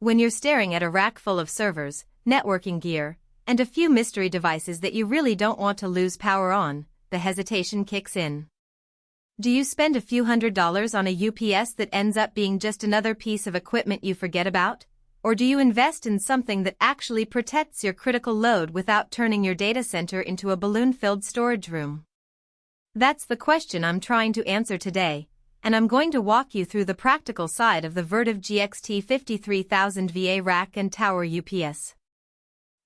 When you're staring at a rack full of servers, networking gear, and a few mystery devices that you really don't want to lose power on, the hesitation kicks in. Do you spend a few $100s on a UPS that ends up being just another piece of equipment you forget about? Or do you invest in something that actually protects your critical load without turning your data center into a balloon-filled storage room? That's the question I'm trying to answer today, and I'm going to walk you through the practical side of the Vertiv GXT5 3000VA rack and tower UPS.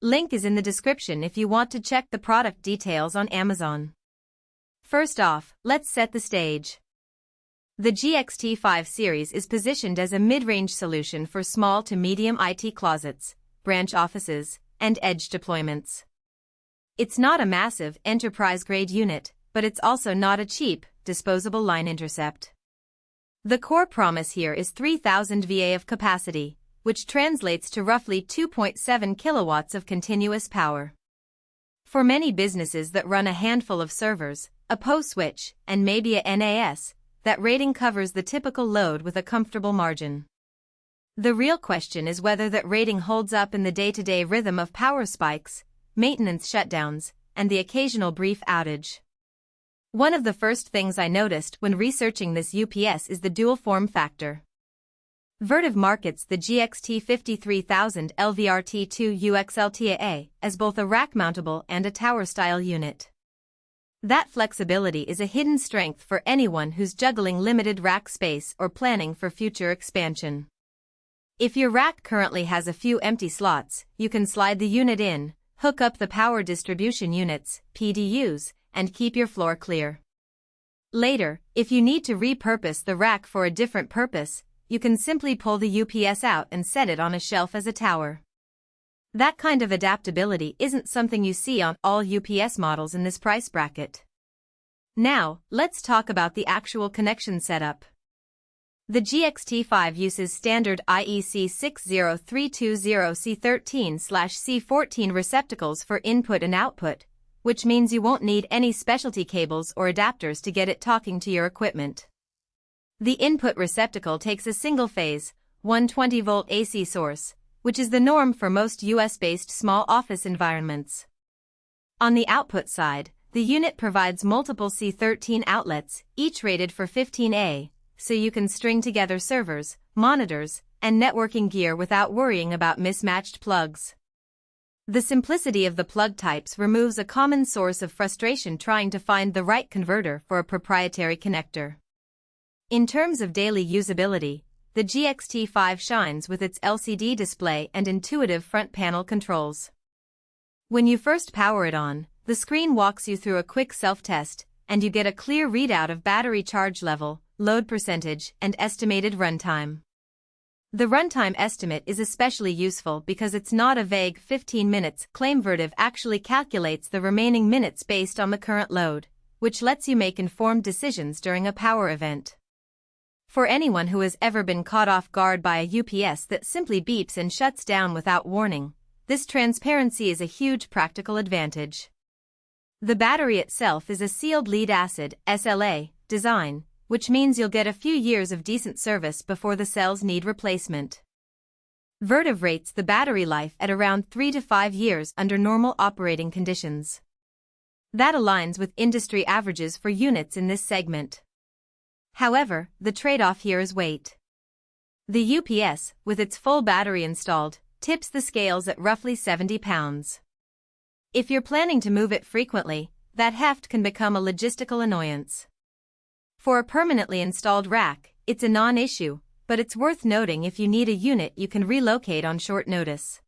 Link is in the description if you want to check the product details on Amazon. First off, let's set the stage. The GXT5 series is positioned as a mid-range solution for small to medium IT closets, branch offices, and edge deployments. It's not a massive, enterprise-grade unit, but it's also not a cheap, disposable line intercept. The core promise here is 3000 VA of capacity, which translates to roughly 2.7 kilowatts of continuous power. For many businesses that run a handful of servers, a POS switch, and maybe a NAS, that rating covers the typical load with a comfortable margin. The real question is whether that rating holds up in the day-to-day rhythm of power spikes, maintenance shutdowns, and the occasional brief outage. One of the first things I noticed when researching this UPS is the dual form factor. Vertiv markets the GXT5 3000LVRT2UXLTAA as both a rack-mountable and a tower-style unit. That flexibility is a hidden strength for anyone who's juggling limited rack space or planning for future expansion. If your rack currently has a few empty slots, you can slide the unit in, hook up the power distribution units, PDUs, and keep your floor clear. Later, if you need to repurpose the rack for a different purpose, you can simply pull the UPS out and set it on a shelf as a tower. That kind of adaptability isn't something you see on all UPS models in this price bracket. Now, let's talk about the actual connection setup. The GXT5 uses standard IEC 60320C13/C14 receptacles for input and output, which means you won't need any specialty cables or adapters to get it talking to your equipment. The input receptacle takes a single-phase, 120-volt AC source, which is the norm for most US-based small office environments. On the output side, the unit provides multiple C13 outlets, each rated for 15A, so you can string together servers, monitors, and networking gear without worrying about mismatched plugs. The simplicity of the plug types removes a common source of frustration trying to find the right converter for a proprietary connector. In terms of daily usability, the GXT5 shines with its LCD display and intuitive front panel controls. When you first power it on, the screen walks you through a quick self-test, and you get a clear readout of battery charge level, load percentage, and estimated runtime. The runtime estimate is especially useful because it's not a vague 15 minutes claim. Vertiv actually calculates the remaining minutes based on the current load, which lets you make informed decisions during a power event. For anyone who has ever been caught off guard by a UPS that simply beeps and shuts down without warning, this transparency is a huge practical advantage. The battery itself is a sealed lead-acid (SLA) design, which means you'll get a few years of decent service before the cells need replacement. Vertiv rates the battery life at around 3 to 5 years under normal operating conditions. That aligns with industry averages for units in this segment. However, the trade-off here is weight. The UPS, with its full battery installed, tips the scales at roughly 70 pounds. If you're planning to move it frequently, that heft can become a logistical annoyance. For a permanently installed rack, it's a non-issue, but it's worth noting if you need a unit you can relocate on short notice.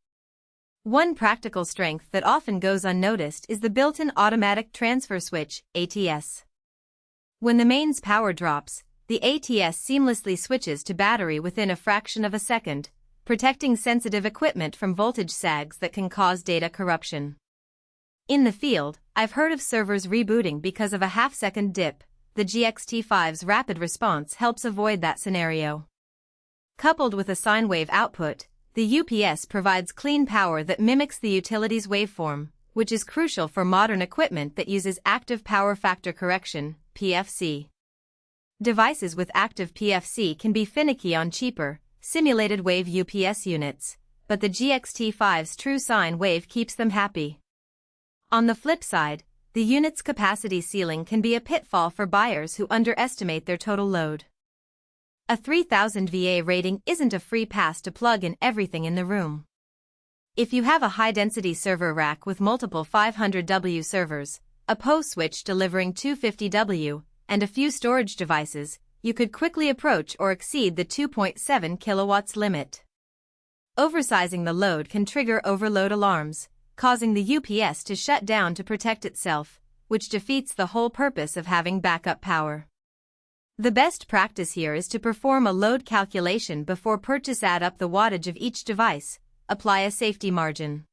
One practical strength that often goes unnoticed is the built-in automatic transfer switch, ATS. When the mains power drops, the ATS seamlessly switches to battery within a fraction of a second, protecting sensitive equipment from voltage sags that can cause data corruption. In the field, I've heard of servers rebooting because of a half-second dip. The GXT5's rapid response helps avoid that scenario. Coupled with a sine wave output, the UPS provides clean power that mimics the utility's waveform, which is crucial for modern equipment that uses active power factor correction, PFC. Devices with active PFC can be finicky on cheaper, simulated wave UPS units, but the GXT5's true sine wave keeps them happy. On the flip side, the unit's capacity ceiling can be a pitfall for buyers who underestimate their total load. A 3000VA rating isn't a free pass to plug in everything in the room. If you have a high-density server rack with multiple 500W servers, a PO switch delivering 250W, and a few storage devices, you could quickly approach or exceed the 2.7 kilowatts limit. Oversizing the load can trigger overload alarms, causing the UPS to shut down to protect itself, which defeats the whole purpose of having backup power. The best practice here is to perform a load calculation before purchase. Add up the wattage of each device, apply a safety margin.